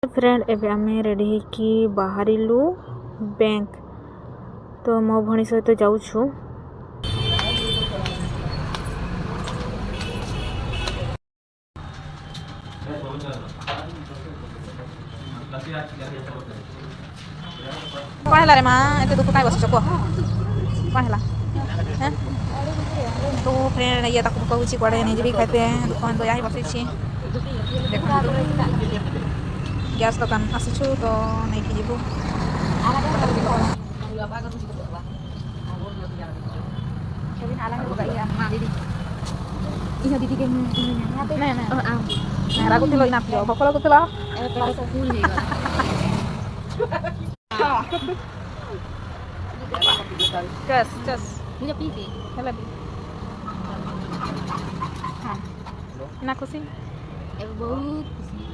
Friend एबे आमे ready कि बाहरिलु बैंक तो मो भणी सहित जाऊछु। कौन रे माँ एते दुख काय बसछ को कौन हैं तो फ्रेंड ये तक कहूची पड़े नहीं जीवी खाते दुकान तो यही बसै छी देखो गैस दुकान आसछु तो नहीं कि जीवु Iya didi kan ini nah ragu tilo inap jo bakal aku tilo gas punya pipi. hello enak sih Bau kusi.